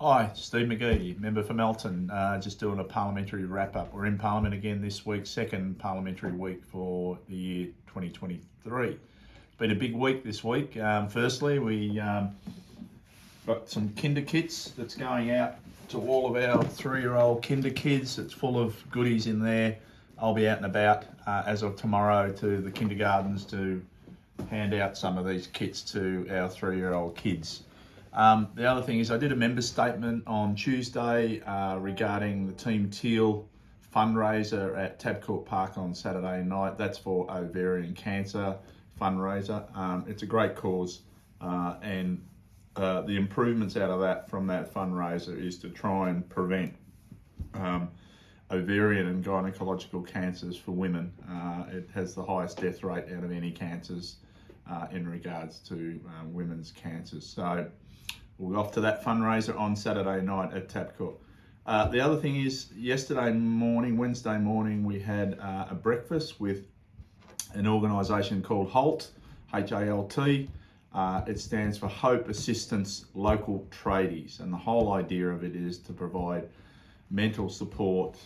Hi, Steve McGee, member for Melton, just doing a parliamentary wrap-up. We're in Parliament again this week, second parliamentary week for the year 2023. It's been a big week this week. Firstly, we got some kinder kits that's going out to all of our 3-year-old kinder kids. It's full of goodies in there. I'll be out and about as of tomorrow to the kindergartens to hand out some of these kits to our 3-year-old kids. The other thing is I did a member statement on Tuesday regarding the Team Teal fundraiser at Tabcourt Park on Saturday night. That's for ovarian cancer fundraiser. It's a great cause and the improvements out of that from that fundraiser is to try and prevent ovarian and gynecological cancers for women. It has the highest death rate out of any cancers in regards to women's cancers. So we'll go off to that fundraiser on Saturday night at Tabcourt. The other thing is, Wednesday morning, we had a breakfast with an organisation called HALT, H-A-L-T. It stands for Hope Assistance Local Tradies, and the whole idea of it is to provide mental support,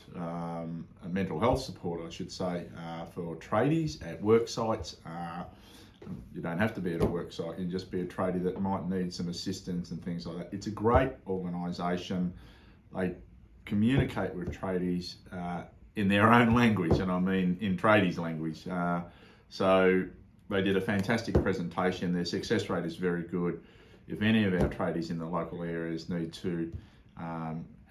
mental health support, I should say, for tradies at work sites. You don't have to be at a work site, you can just be a tradie that might need some assistance and things like that. It's a great organisation. They communicate with tradies in their own language, and I mean in tradies' language. So they did a fantastic presentation. Their success rate is very good. If any of our tradies in the local areas need to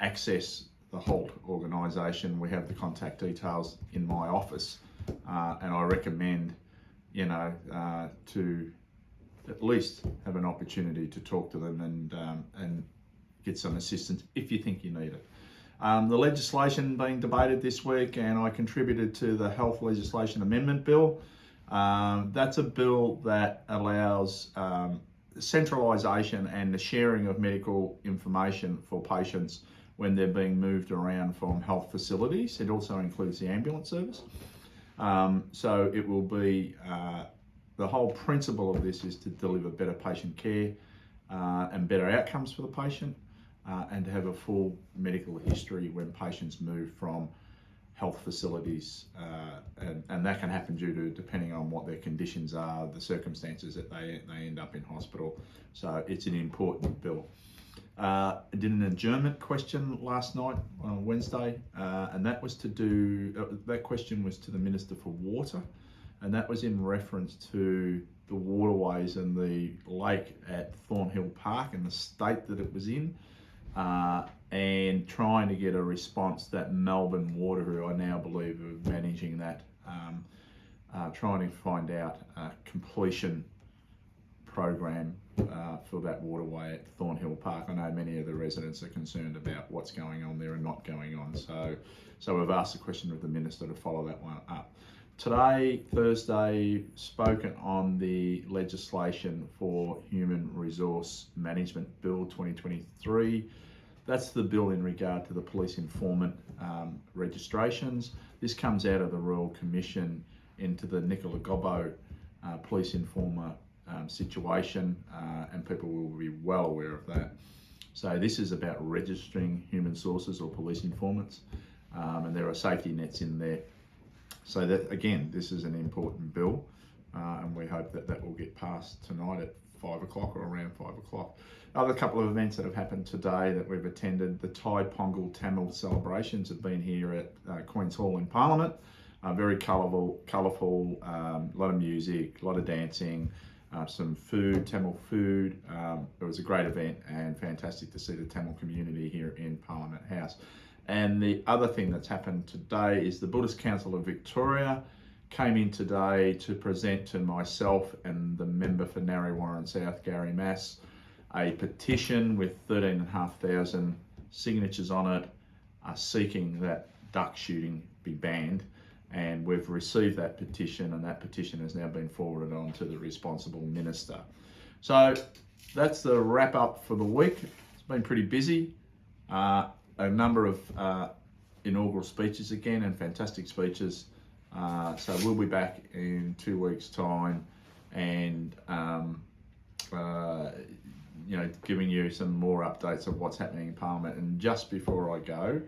access the HALT organisation, we have the contact details in my office, and I recommend to at least have an opportunity to talk to them and get some assistance if you think you need it. The legislation being debated this week, and I contributed to the Health Legislation Amendment Bill. That's a bill that allows centralisation and the sharing of medical information for patients when they're being moved around from health facilities. It also includes the ambulance service. So it will be, the whole principle of this is to deliver better patient care and better outcomes for the patient and to have a full medical history when patients move from health facilities and that can happen depending on what their conditions are, the circumstances that they end up in hospital. So it's an important bill. I did an adjournment question last night on Wednesday, and that question was to the Minister for Water, and that was in reference to the waterways and the lake at Thornhill Park and the state that it was in, and trying to get a response that Melbourne Water, who I now believe are managing that, trying to find out a completion program for that waterway at Thornhill Park. I know many of the residents are concerned about what's going on there and not going on. So we've asked the question of the Minister to follow that one up. Today, Thursday, spoken on the legislation for Human Resource Management Bill 2023. That's the bill in regard to the police informant registrations. This comes out of the Royal Commission into the Nicola Gobbo police informer situation, and people will be well aware of that. So this is about registering human sources or police informants, and there are safety nets in there. So that, again, this is an important bill, and we hope that will get passed tonight at 5 o'clock or around 5 o'clock. Other couple of events that have happened today that we've attended, the Thai Pongal Tamil celebrations have been here at Queen's Hall in Parliament. Very colourful, a lot of music, a lot of dancing, some food, Tamil food. It was a great event and fantastic to see the Tamil community here in Parliament House. And the other thing that's happened today is the Buddhist Council of Victoria came in today to present to myself and the member for Narre Warren South, Gary Mass, a petition with 13,500 signatures on it, seeking that duck shooting be banned. And we've received that petition, and that petition has now been forwarded on to the responsible minister. So that's the wrap up for the week. It's been pretty busy. A number of inaugural speeches again, and fantastic speeches. So we'll be back in 2 weeks' time, and giving you some more updates of what's happening in Parliament. And just before I go,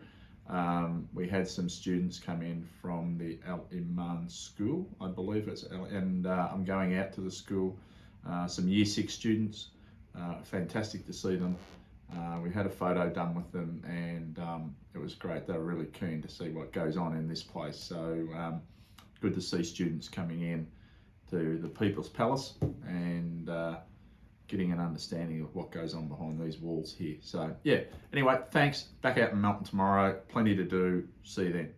we had some students come in from the Al Iman school, I believe and I'm going out to the school, some Year 6 students, fantastic to see them. We had a photo done with them, and it was great. They were really keen to see what goes on in this place. So good to see students coming in to the People's Palace and getting an understanding of what goes on behind these walls here. So yeah, anyway, thanks. Back out in Melton tomorrow. Plenty to do. See you then.